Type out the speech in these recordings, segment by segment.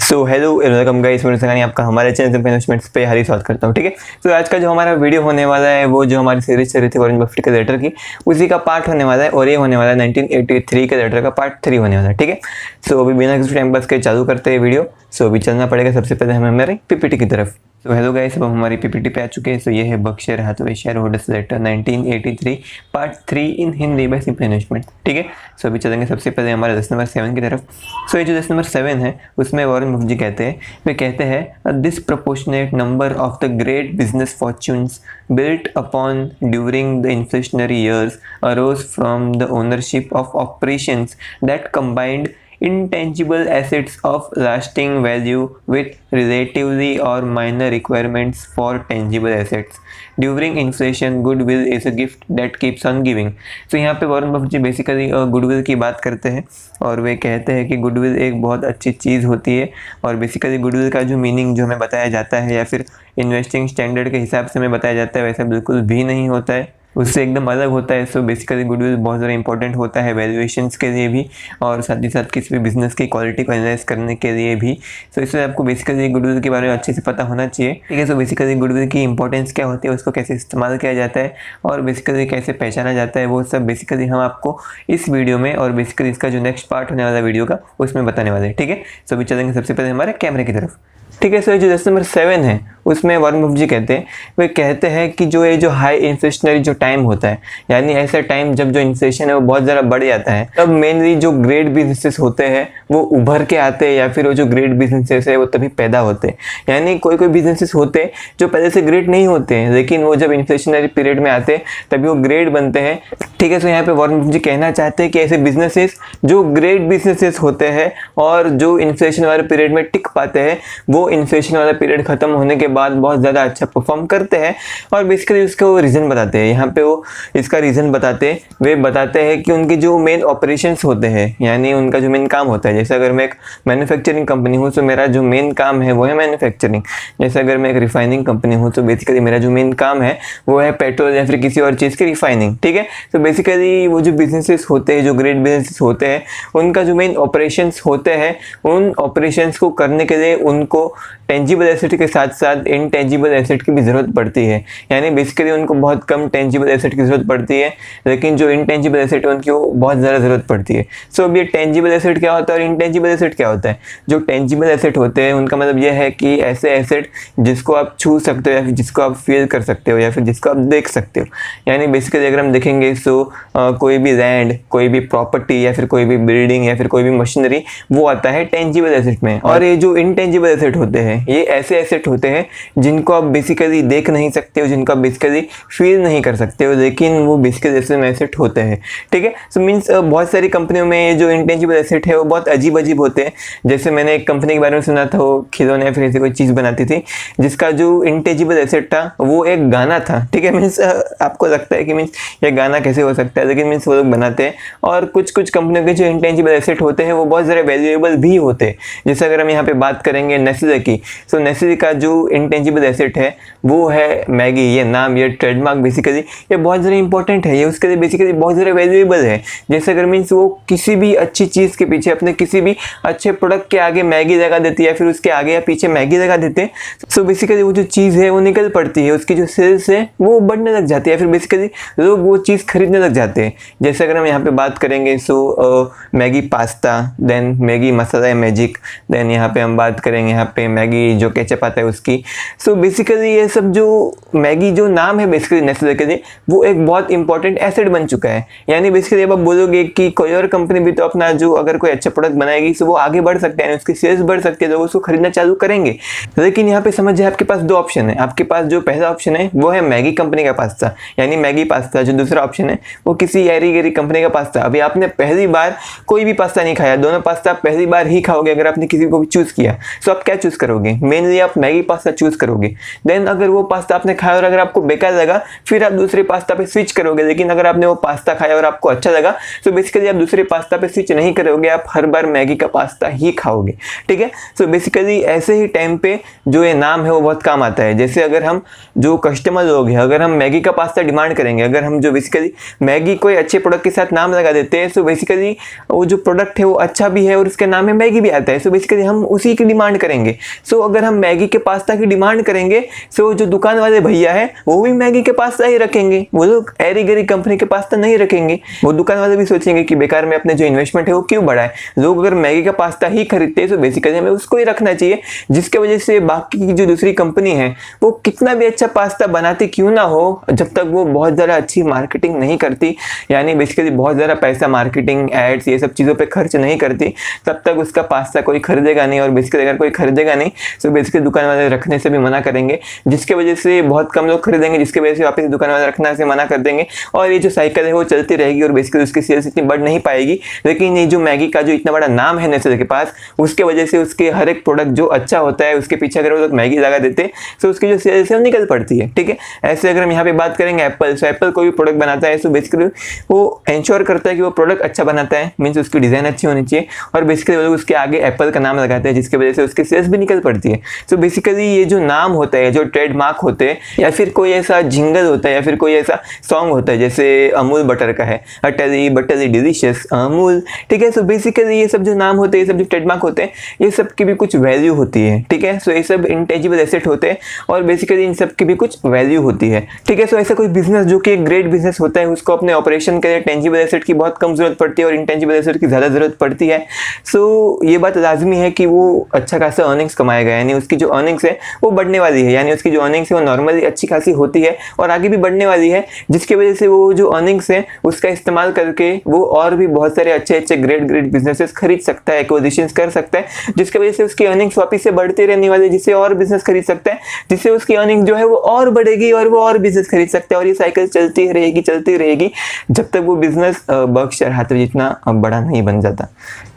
So hello welcome guys, मैं सगानी आपका हमारे चैनल से इन्वेस्टमेंट्स पे हारी स्वागत करता हूँ। ठीक है, तो आज का जो हमारा वीडियो होने वाला है वो जो हमारी सीरीज चल रही थी वॉरेन बफेट के लेटर की, उसी का पार्ट होने वाला है और ये होने वाला है 1983 के लेटर का पार्ट 3 होने वाला है। ठीक है, सो अभी बिना किसी टाइम पास के चालू करते हैं वीडियो। सो अभी चलना पड़ेगा सबसे पहले हमें हमारे पीपीटी की तरफ। तो हेलो गाइस, अब हम हमारी पीपीटी पे आ चुके हैं। सो ये है Berkshire Hathaway shareholders letter 1983 part 3 in Hindi by simple investment. ठीक है, सो अभी चलेंगे सबसे पहले हमारे 10 नंबर 7 की तरफ। सो ये जो 10 नंबर 7 है उसमें वॉरेन बफेट जी कहते हैं, वे कहते हैं disproportionate number of the great business fortunes built upon during the inflationary years arose from the ownership of operations that combined intangible assets of lasting value with relatively or minor requirements for tangible assets. During inflation, goodwill is a gift that keeps on giving. तो यहाँ पे Warren Buffett जी basically goodwill की बात करते हैं और वे कहते हैं कि गुडविल एक बहुत अच्छी चीज़ होती है। और बेसिकली गुडविल का जो मीनिंग जो हमें बताया जाता है या फिर इन्वेस्टिंग स्टैंडर्ड के हिसाब से हमें बताया जाता है वैसा बिल्कुल भी नहीं होता है, उससे एकदम अलग होता है। सो बेसिकली गुडविल बहुत ज़्यादा इंपॉर्टेंट होता है वैल्यूएशंस के लिए भी और साथ ही साथ किसी भी बिजनेस की क्वालिटी को एनालाइज करने के लिए भी। सो इसलिए आपको बेसिकली गुडविल के बारे में अच्छे से पता होना चाहिए। ठीक है, सो बेसिकली गुडविल की इंपॉर्टेंस क्या होती है, उसको कैसे इस्तेमाल किया जाता है और बेसिकली कैसे पहचाना जाता है, वो सब बेसिकली हम आपको इस वीडियो में और बेसिकली इसका जो नेक्स्ट पार्ट होने वाला वीडियो का उसमें बताने वाले हैं। ठीक है, सो अभी चलेंगे सबसे पहले हमारे कैमरे की तरफ। ठीक है, सो ये जो 10 नंबर 7 है उसमें वॉरेन बफेट जी कहते हैं, वे कहते हैं कि जो ये जो हाई इन्फ्लेशनरी जो टाइम होता है, यानी ऐसा टाइम जब जो इन्फ्लेशन है वो बहुत ज़्यादा बढ़ जाता है, तब मेनली जो ग्रेट बिजनेसेस होते हैं वो उभर के आते हैं या फिर वो जो ग्रेट बिजनेसेस है वो तभी पैदा होते हैं। यानी कोई कोई बिजनेसेस होते हैं जो पहले से ग्रेट नहीं होते हैं, लेकिन वो जब इन्फ्लेशनरी पीरियड में आते हैं तभी वो ग्रेट बनते हैं। ठीक है, सो यहाँ पे वॉरेन बफेट जी कहना चाहते हैं कि ऐसे बिजनेसेस जो ग्रेट बिजनेसेस होते हैं और जो इन्फ्लेशन वाले पीरियड में टिक पाते हैं, वो इन्फ्लेशन वाला पीरियड खत्म होने के बाद बहुत ज़्यादा अच्छा परफॉर्म करते हैं। और बेसिकली उसका वो रीज़न बताते हैं, यहाँ पे वो इसका रीज़न बताते हैं। वे बताते हैं कि उनके जो मेन ऑपरेशंस होते हैं, यानी उनका जो मेन काम होता है, जैसे अगर मैं एक मैन्युफैक्चरिंग कंपनी हूँ तो मेरा जो मेन काम है वो है मैन्युफैक्चरिंग। जैसे अगर मैं एक रिफाइनिंग कंपनी हूँ तो बेसिकली मेरा जो मेन काम है वो है पेट्रोल या फिर किसी और चीज़ की रिफाइनिंग। ठीक है, तो बेसिकली वो जो बिजनेसेस होते हैं, जो ग्रेट बिजनेसेस होते हैं, उनका जो मेन ऑपरेशंस होते हैं, उन ऑपरेशंस को करने के लिए उनको टेंजिबल एसेट के साथ साथ इनटेंजिबल एसेट की भी ज़रूरत पड़ती है। यानी बेसिकली उनको बहुत कम टेंजिबल एसेट की ज़रूरत पड़ती है, लेकिन जो इनटेंजिबल एसेट है उनकी वो बहुत ज़्यादा ज़रूरत पड़ती है। सो अब ये टेंजिबल एसेट क्या होता है और इनटेंजिबल एसेट क्या होता है? जो टेंजिबल एसेट होते हैं उनका मतलब यह है कि ऐसे एसेट जिसको आप छू सकते हो या फिर जिसको आप फील कर सकते हो या फिर जिसको आप देख सकते हो। यानी बेसिकली अगर हम देखेंगे सो कोई भी लैंड, कोई भी प्रॉपर्टी या फिर कोई भी बिल्डिंग या फिर कोई भी मशीनरी, वो आता है टेंजिबल एसेट में। और ये जो इनटेंजिबल एसेट होते हैं ये ऐसे एसेट होते हैं जिनको आप बेसिकली देख नहीं सकते हो, जिनको आप बेसिकली फील नहीं कर सकते हो, लेकिन वो बेसिकली ऐसे एसेट होते हैं। ठीक है, सो मीन्स बहुत सारी कंपनियों में जो इंटेंजिबल एसेट है वो बहुत अजीब अजीब होते हैं। जैसे मैंने एक कंपनी के बारे में सुना था, वो खिलौने या फिर ऐसी कोई चीज़ बनाती थी जिसका जो इंटेंजिबल एसेट था वो एक गाना था। ठीक है, मीन्स आपको लगता है कि मीन्स ये गाना कैसे हो सकता है, लेकिन मीन्स वो लोग बनाते हैं। और कुछ कुछ कंपनियों के जो इंटेंजिबल एसेट होते हैं वो बहुत ज़्यादा वैल्यूएबल भी होते हैं। जैसे अगर हम यहाँ पे बात करेंगे नेस्ले की, सो नेस्ले का जो इंटेंजिबल एसेट है वो है मैगी। ये नाम, ये ट्रेडमार्क बेसिकली ये बहुत ज़्यादा इंपॉर्टेंट है, ये उसके लिए बेसिकली बहुत ज़्यादा वैल्यूएबल है। जैसे अगर मीन्स वो किसी भी अच्छी चीज़ के पीछे, अपने किसी भी अच्छे प्रोडक्ट के आगे मैगी लगा देती है या फिर उसके आगे या पीछे मैगी लगा देते हैं, सो बेसिकली वो जो चीज़ है वो निकल पड़ती है, उसकी जो सेल्स है वो बढ़ने लग जाती है, फिर बेसिकली लोग वो चीज़ खरीदने लग जाते हैं। जैसे अगर हम यहाँ पे बात करेंगे सो मैगी पास्ता, देन मैगी मसाला मैजिक, देन यहाँ पे हम बात करेंगे यहाँ पे मैगी जो केचप आता है उसकी। सो बेसिकली ये सब जो मैगी जो नाम है बेसिकली नेस्ले के लिए, वो एक बहुत इंपॉर्टेंट एसेट बन चुका है। यानी बेसिकली अब आप बोलोगे कि कोई और कंपनी भी तो अपना जो अगर कोई अच्छा प्रोडक्ट बनाएगी तो वो आगे बढ़ सकते हैं, उसकी सेल्स बढ़ सकती है, लोग उसको खरीदना चालू करेंगे। लेकिन यहाँ पे समझिए आपके पास दो ऑप्शन है। आपके पास जो पहला ऑप्शन है वो है मैगी कंपनी का पास्ता, यानी मैगी पास्ता। जो दूसरा ऑप्शन है वो किसी ऐरी गैरी कंपनी का पास्ता। अभी आपने पहली बार कोई भी पास्ता नहीं खाया, दोनों पास्ता पहली बार ही खाओगे अगर आपने किसी को भी चूज़ किया। सो आप क्या चूज़ करोगे? मेनली आप मैगी पास्ता चूज करोगे। देन अगर वो पास्ता आपने खाया और अगर आपको बेकार लगा फिर आप दूसरे पास्ता पे स्विच करोगे। लेकिन अगर आपने वो पास्ता खाया और आपको अच्छा लगा तो बेसिकली आप दूसरे पास्ता पे स्विच नहीं करोगे, आप हर बार मैगी का पास्ता ही खाओगे। ठीक है, सो बेसिकली ऐसे ही टाइम पे जो ये नाम है वो बहुत काम आता है। जैसे अगर हम जो कस्टमर लोग हैं, अगर हम मैगी का पास्ता डिमांड करेंगे, अगर हम जो बेसिकली मैगी कोई अच्छे प्रोडक्ट के साथ नाम लगा देते हैं, सो बेसिकली वो जो प्रोडक्ट है वो अच्छा भी है और उसके नाम में मैगी भी आता है, सो बेसिकली हम उसी की डिमांड करेंगे। सो अगर हम मैगी के पास्ता की डिमांड करेंगे सो जो दुकान वाले भैया है वो भी मैगी के पास्ता ही रखेंगे, वो लोग एरी गरी कंपनी के पास्ता नहीं रखेंगे। वो दुकान वाले भी सोचेंगे कि बेकार में अपने जो इन्वेस्टमेंट है वो क्यों बढ़ाए, लोग अगर मैगी का पास्ता ही खरीदते हैं तो बेसिकली हमें उसको ही रखना चाहिए। जिसके वजह से बाकी की जो दूसरी कंपनी है वो कितना भी अच्छा पास्ता बनाती क्यों ना हो, जब तक वो बहुत ज़्यादा अच्छी मार्केटिंग नहीं करती, यानी बेसिकली बहुत ज़्यादा पैसा मार्केटिंग एड्स ये सब चीज़ों पे खर्च नहीं करती, तब तक उसका पास्ता कोई खरीदेगा नहीं। और बेसिकली अगर कोई खरीदेगा नहीं तो बेसिकली दुकान वाले रखने से भी मना करेंगे, जिसके वजह से बहुत कम लोग खरीदेंगे, जिसके वजह से वापस दुकान वाले रखना से मना कर देंगे और ये जो साइकिल है वो चलती रहेगी और बेसिकली उसकी सेल्स इतनी बढ़ नहीं पाएगी। लेकिन ये जो मैगी का जो इतना बड़ा नाम है नेस्ले के पास, उसके वजह से उसके हर एक प्रोडक्ट जो अच्छा होता है उसके पीछे अगर वो लोग मैगी लगा देते तो उसकी जो सेल्स है वो निकल पड़ती है। ठीक है, ऐसे अगर हम यहाँ पे बात करेंगे एप्पल, तो एप्पल कोई भी प्रोडक्ट बनाता है तो बेसिकली वो इंश्योर करता है कि वो प्रोडक्ट अच्छा बनाता है, मीन्स उसकी डिजाइन अच्छी होनी चाहिए और बेसिकली वो लोग उसके आगे एप्पल का नाम लगाते हैं, जिसकी वजह से उसकी सेल्स भी निकल पड़ती है। तो बेसिकली ये जो नाम होता है, जो ट्रेडमार्क होते हैं, या फिर कोई ऐसा जिंगल होता है या फिर कोई ऐसा सॉन्ग होता है, जैसे अमूल बटर का है, अटली बटली डिलीशियस अमूल। ठीक है, सो बेसिकली ये सब जो नाम होते हैं, ये सब जो ट्रेडमार्क होते हैं, ये सब की भी कुछ वैल्यू होती है। ठीक है, सो ये सब इंटेंजिबल एसेट होते हैं और बेसिकली इन सब की भी कुछ वैल्यू होती है। ठीक है, सो ऐसा कोई बिजनेस जो कि एक ग्रेट बिजनेस होता है उसको अपने ऑपरेशन के लिए टेंजिबल एसेट की बहुत कम जरूरत पड़ती है और इंटेंजिबल एसेट की ज़्यादा जरूरत पड़ती है। सो ये बात लाजमी है कि वो अच्छा खासा अर्निंग्स कमाएगा, यानी उसकी जो अर्निंग्स है वो बढ़ने वाली है, यानी उसकी जो अर्निंग्स है वो नॉर्मली अच्छी खासी होती है और आगे भी बढ़ने वाली है, जिसकी वजह से वो जो अर्निंग्स है उसका इस्तेमाल करके वो और भी बहुत सारे अच्छे अच्छे ग्रेट बिजनेसेस खरीद सकता है, एक्विजिशंस कर सकता है, जिसकी वजह से उसकी अर्निंग्स वापस से बढ़ती रहने वाली, जिससे और बिजनेस खरीद सकता है, जिससे उसकी अर्निंग जो है वो और बढ़ेगी और वो और बिजनेस खरीद सकता है और ये साइकिल चलती रहेगी जब तक वो बिजनेस बर्कशायर हाथवे जितना बड़ा नहीं बन जाता।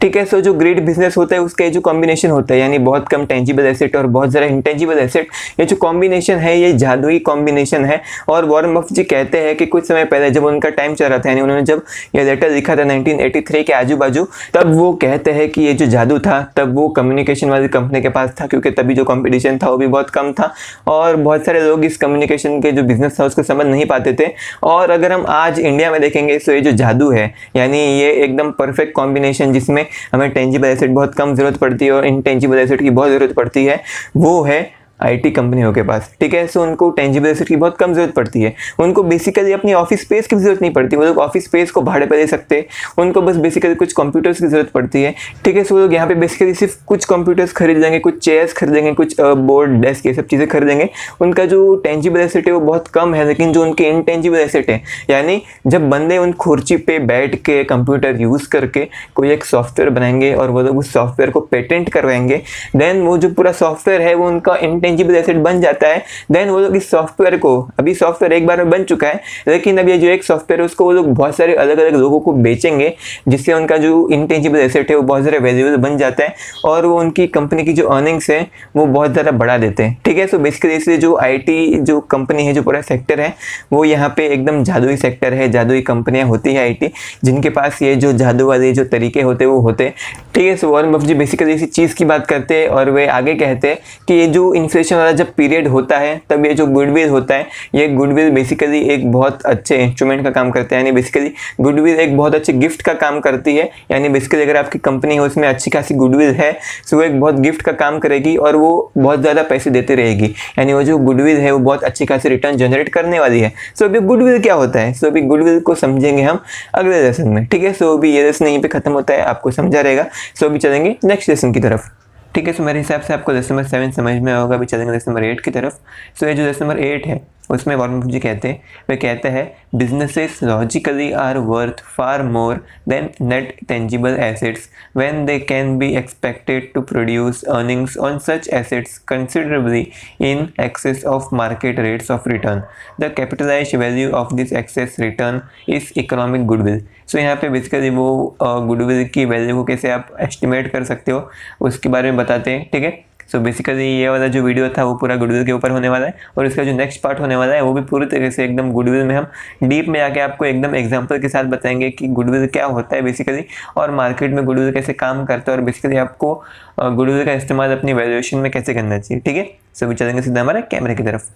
ठीक है, सो जो ग्रेट बिजनेस होता है उसका जो कॉम्बिनेशन होता है, यानी बहुत कम टेंजिबल एसेट और बहुत ज़्यादा इंटेंजिबल एसेट, ये जो कॉम्बिनेशन है ये जादुई कॉम्बिनेशन है। और वॉरेन बफेट जी कहते हैं कि कुछ समय पहले जब उनका टाइम चल रहा था, यानी उन्होंने जब ये लेटर लिखा था 1983 के आजू बाजू, तब वो कहते हैं कि ये जो जादू था तब वो कम्युनिकेशन वाली कंपनी के पास था, क्योंकि तभी जो कॉम्पिटिशन था वो भी बहुत कम था और बहुत सारे लोग इस कम्युनिकेशन के जो बिजनेस था उसको समझ नहीं पाते थे। और अगर हम आज इंडिया में देखेंगे तो ये जो जादू है, यानी ये एकदम परफेक्ट कॉम्बिनेशन जिसमें हमें टेंजिबल एसेट बहुत कम जरूरत पड़ती है और इनटेंजिबल एसेट की बहुत जरूरत पड़ती है, वो है आईटी कंपनियों के पास। ठीक है, सो उनको टेंजिबल एसेट की बहुत कम जरूरत पड़ती है, उनको बेसिकली अपनी ऑफिस स्पेस की जरूरत नहीं पड़ती, वो लोग ऑफिस स्पेस को भाड़े पे दे सकते हैं, उनको बस बेसिकली कुछ कंप्यूटर्स की जरूरत पड़ती है। ठीक है, सो लोग यहाँ पे बेसिकली सिर्फ कुछ कंप्यूटर्स खरीद लेंगे, कुछ चेयर्स खरीदेंगे, कुछ बोर्ड डेस्क ये सब चीज़ें खरीदेंगे। उनका जो टेंजिबल एसेट है वो बहुत कम है, लेकिन जो उनके इनटेंजिबल एसेट है, यानी जब बंदे उन खुर्ची पे बैठ के कंप्यूटर यूज़ करके कोई एक सॉफ्टवेयर बनाएंगे और वो लोग उस सॉफ्टवेयर को पेटेंट करवाएंगे, देन वो जो पूरा सॉफ्टवेयर है वो उनका इंटेंजिबल एसेट बन जाता है। देन वो लोग इस सॉफ्टवेयर को, अभी सॉफ्टवेयर एक बार में बन चुका है, लेकिन अब ये जो एक सॉफ्टवेयर है उसको वो लोग बहुत सारे अलग अलग लोगों को बेचेंगे, जिससे उनका जो इंटेंजिबल एसेट है वो बहुत ज़्यादा वैल्यूएबल बन जाता है और वो उनकी कंपनी की जो अर्निंग्स है वो बहुत ज़्यादा बढ़ा देते हैं। ठीक है, सो बेसिकली इसलिए जो आईटी जो कंपनी है, जो पूरा सेक्टर है, वो यहाँ पे एकदम जादुई सेक्टर है, जादुई कंपनियाँ होती है आईटी, जिनके पास ये जो जादू वाले जो तरीके होते हैं वो होते हैं। ठीक है, सो वॉरेन बफेट जी बेसिकली इसी चीज़ की बात करते हैं और वे आगे कहते हैं कि ये जो इन्फ्लेशन वाला जब पीरियड होता है तब ये जो गुडविल होता है, ये गुडविल बेसिकली एक बहुत अच्छे इंस्ट्रूमेंट का काम करता है, यानी बेसिकली गुडविल एक बहुत अच्छे गिफ्ट का काम करती है। यानी बेसिकली अगर आपकी कंपनी है उसमें अच्छी खासी गुडविल है तो वो एक बहुत गिफ्ट का काम करेगी और वो बहुत ज़्यादा पैसे देती रहेगी, यानी वो जो गुडविल है वो बहुत अच्छी खासी रिटर्न जनरेट करने वाली है। सो अभी गुडविल क्या होता है, सो अभी गुडविल को समझेंगे हम अगले लेसन में। ठीक है, सो अभी ये लेसन यहीं पे खत्म होता है, आपको समझा रहेगा। सो अभी चलेंगे नेक्स्ट लेसन की तरफ। ठीक है, सो मेरे हिसाब से आपको लेसन नंबर 7 समझ में होगा। अभी चलेंगे लेसन नंबर 8 की तरफ। सो ये जो लेसन नंबर 8 है उसमें वॉरेन बफेट जी कहते हैं, वे कहते हैं businesses logically are worth far more than net tangible assets when they can be expected to produce earnings on such assets considerably in excess of market rates of return. The capitalised value of this excess return is economic goodwill. So यहाँ पे basically वो goodwill की value को कैसे आप estimate कर सकते हो उसके बारे में बताते हैं। ठीक है, सो बेसिकली ये वाला जो वीडियो था वो पूरा गुडविल के ऊपर होने वाला है, और इसका जो नेक्स्ट पार्ट होने वाला है वो भी पूरी तरीके से एकदम गुडविल में हम डीप में आके आपको एकदम एग्जांपल के साथ बताएंगे कि गुडविल क्या होता है बेसिकली, और मार्केट में गुडविल कैसे काम करता है, और बेसिकली आपको गुडविल का इस्तेमाल अपनी वैल्यूएशन में कैसे करना चाहिए। ठीक है, सो भी चलेंगे सीधा हमारे कैमरे की तरफ।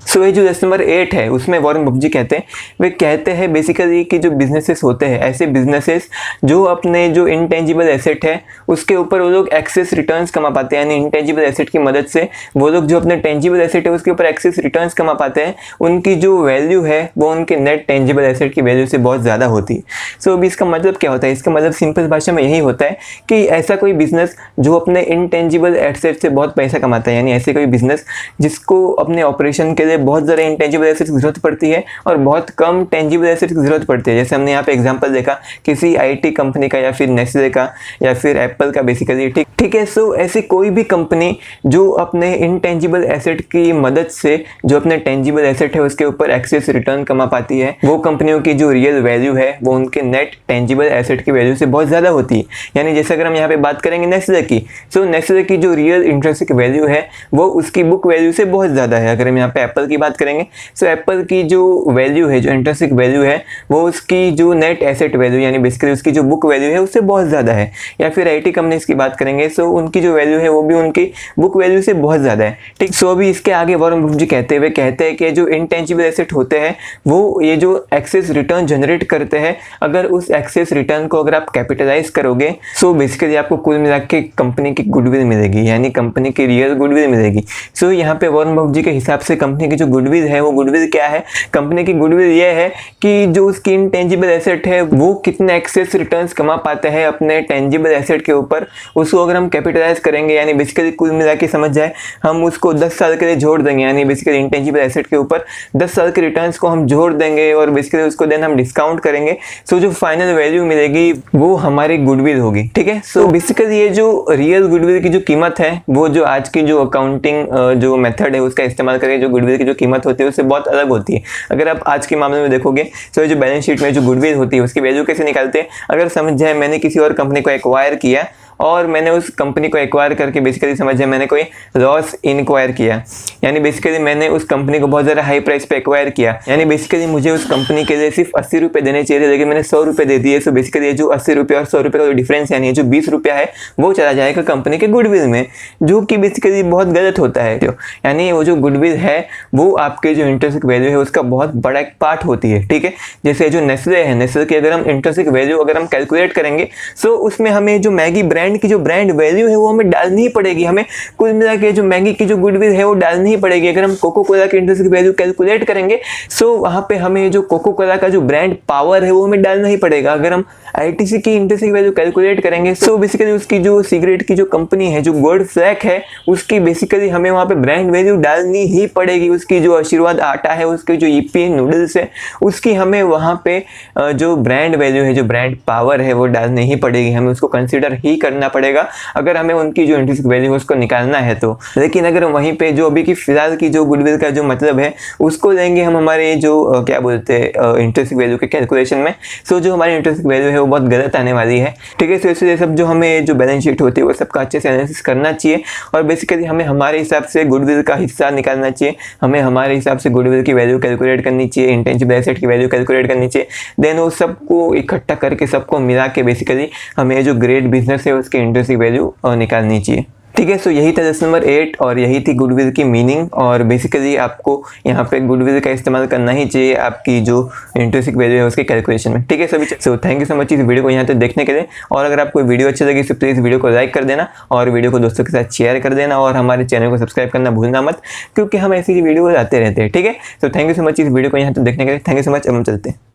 सो ये जो लेसन नंबर 8 है उसमें वॉरेन बफेट कहते हैं, वे कहते हैं बेसिकली कि जो बिजनेसेस होते हैं, ऐसे बिजनेसेस जो अपने जो इंटेंजिबल एसेट है उसके ऊपर वो लोग एक्सेस रिटर्न्स कमा पाते हैं, यानी इंटेंजिबल एसेट की मदद से वो लोग जो अपने टेंजिबल एसेट है उसके ऊपर एक्सेस रिटर्न्स कमा पाते हैं, उनकी जो वैल्यू है वो उनके नेट टेंजिबल एसेट की वैल्यू से बहुत ज़्यादा होती है। सो अभी इसका मतलब क्या होता है? इसका मतलब सिंपल भाषा में यही होता है कि ऐसा कोई बिजनेस जो अपने इंटेंजिबल एसेट से बहुत पैसा कमाता है, यानी ऐसे कोई बिजनेस जिसको अपने ऑपरेशन के लिए बहुत ज़्यादा इंटेंजिबल एसेट्स की जरूरत पड़ती है और बहुत कम टेंजिबल एसेट्स की जरूरत पड़ती है। जैसे हमने यहाँ पे एग्जांपल देखा किसी आईटी कंपनी का या फिर नेस्ले का या फिर एप्पल का बेसिकली। ठीक है, सो ऐसी कोई भी कंपनी जो अपने इंटेंजिबल एसेट की मदद से जो अपने टेंजिबल एसेट है उसके ऊपर एक्सेस रिटर्न कमा पाती है, वो कंपनियों की जो रियल वैल्यू है वो उनके नेट टेंजिबल एसेट की वैल्यू से बहुत ज़्यादा होती है। यानी जैसे अगर हम यहाँ पे बात करेंगे नेस्ले की, सो नेस्ले की जो रियल इंट्रिंसिक वैल्यू है वो उसकी बुक वैल्यू से बहुत ज़्यादा है। अगर हम यहाँ पे एप्पल की बात करेंगे, सो एप्पल की जो वैल्यू है, जो इंट्रिंसिक वैल्यू है, वो उसकी जो नेट एसेट वैल्यू यानी बेसिकली उसकी जो बुक वैल्यू है उससे बहुत ज़्यादा है। या फिर आईटी कंपनीज की बात करेंगे, सो उनकी जो वैल्यू है वो भी उनकी बुक वैल्यू से बहुत ज़्यादा है। ठीक, सो अभी इसके आगे वॉरेन बफेट जी कहते हैं कि जो इंटेंजिबल एसेट होते हैं वो ये जो एक्सेस रिटर्न जनरेट करते हैं, अगर उस एक्सेस रिटर्न को अगर आप कैपिटलाइज करोगे, सो बेसिकली आपको कुल मिला के कंपनी की गुडविल मिलेगी, यानी कंपनी की रियल गुडविल मिलेगी। सो यहाँ पे वॉरेन बफेट जी के हिसाब से कंपनी की जो गुडविल है वो गुडविल क्या है? कंपनी की गुडविल ये है कि जो उसकी इंटेंजिबल एसेट है वो कितने एक्सेस रिटर्न्स कमा पाते हैं अपने टेंजिबल एसेट के ऊपर, उसको अगर हम कैपिटलाइज करेंगे, यानी बेसिकली कुल मिला के समझ जाए हम उसको 10 साल के लिए जोड़ देंगे, यानी बेसिकली इंटेंजिबल एसेट के ऊपर 10 साल के रिटर्न्स को हम जोड़ देंगे और बेसिकली उसको देन हम डिस्काउंट करेंगे। सो जो फाइनल वैल्यू मिलेगी वो हमारी गुडविल होगी। ठीक है, सो बेसिकली ये जो रियल गुडविल की जो कीमत है वो जो आज की जो अकाउंटिंग जो मेथड है उसका इस्तेमाल करके जो गुडविल की जो कीमत होती है उससे बहुत अलग होती है। अगर आप आज के मामले में देखोगे, तो जो बैलेंस शीट में जो गुडविल होती है उसकी वैल्यू कैसे निकालते हैं? अगर समझ जाए मैंने किसी और कंपनी को एक्वायर किया और मैंने उस कंपनी को एक्वायर करके बेसिकली समझ जाए मैंने कोई लॉस इनक्वायर किया, यानी बेसिकली मैंने उस कंपनी को बहुत ज़्यादा हाई प्राइस पे एक्वायर किया, यानी बेसिकली मुझे उस कंपनी के लिए सिर्फ 80 रुपये देने चाहिए थे लेकिन मैंने 100 रुपये दे दिए। सो बेसिकली ये जो 80 रुपये और 100 रुपये का जो डिफरेंस यानी जो 20 रुपया है वो चला जाएगा कंपनी के गुडविल में, जो कि बेसिकली बहुत गलत होता है। यानी वो जो गुडविल है वो आपके जो इंट्रिंसिक वैल्यू है उसका बहुत बड़ा एक पार्ट होती है। ठीक है, जैसे जो नेस्ले है, नेस्ले की अगर हम इंट्रिंसिक वैल्यू अगर हम कैलकुलेट करेंगे, सो उसमें हमें जो मैगी ब्रांड की जो ब्रांड वैल्यू है वो हमें डालनी ही पड़ेगी, हमें कुल मिला के जो मैगी की जो गुडविल है वो डालनी ही पड़ेगी। अगर हम कोको कोला की इंट्रिंसिक वैल्यू कैलकुलेट करेंगे, सो वहाँ पे हमें जो कोको कोला का जो ब्रांड पावर है वो हमें डालना ही पड़ेगा। अगर हम आईटीसी की इंट्रिंसिक वैल्यू कैलकुलेट करेंगे, सो बेसिकली उसकी जो सिगरेट की जो कंपनी है, जो गोल्ड फ्लैग है, उसकी बेसिकली हमें वहाँ पे ब्रांड वैल्यू डालनी ही पड़ेगी। उसकी जो आशीर्वाद आटा है, उसके जो ईपी नूडल्स है, उसकी हमें वहाँ पे जो ब्रांड वैल्यू है, जो ब्रांड पावर है वो डालनी ही पड़ेगी, हमें उसको कंसिडर ही करना पड़ेगा अगर हमें उनकी जो इंट्रिंसिक वैल्यू है उसको निकालना है तो। लेकिन अगर वहीं पे जो अभी की फिलहाल की जो गुडविल का जो मतलब है उसको लेंगे हम हमारे जो क्या बोलते हैं इंट्रिंसिक वैल्यू के कैलकुलेशन में, सो जो हमारी इंट्रिंसिक वैल्यू है वो बहुत गलत आने वाली है। ठीक है, सो इसलिए सब जो हमें जो बैलेंस शीट होती है वो सबका अच्छे से एनालिसिस करना चाहिए और बेसिकली हमें हमारे हिसाब से गुडविल का हिस्सा निकालना चाहिए, हमें हमारे हिसाब से गुडविल की वैल्यू कैलकुलेट करनी चाहिए, इंटेंजिबल एसेट की वैल्यू कैलकुलेट करनी चाहिए, देन वो सबको इकट्ठा करके सबको मिला के बेसिकली हमें जो ग्रेट बिजनेस है उसकी इंट्रिंसिक वैल्यू निकालनी चाहिए। ठीक है, सो यही था लेसन नंबर 8 और यही थी गुडविल की मीनिंग और बेसिकली आपको यहाँ पे गुडविल का इस्तेमाल करना ही चाहिए आपकी जो इंट्रिंसिक वैल्यू है उसके कैलकुलेशन में। ठीक है सभी, so thank you so much इस वीडियो को यहाँ तक देखने के लिए और अगर आपको वीडियो अच्छी लगी तो प्लीज़ वीडियो को लाइक कर देना और वीडियो को दोस्तों के साथ शेयर कर देना और हमारे चैनल को सब्सक्राइब करना भूलना मत, क्योंकि हम ऐसी वीडियो लाते रहते हैं। ठीक है, so thank you so much इस वीडियो को यहाँ तक देखने के लिए, थैंक यू सो मच। अब हम चलते हैं।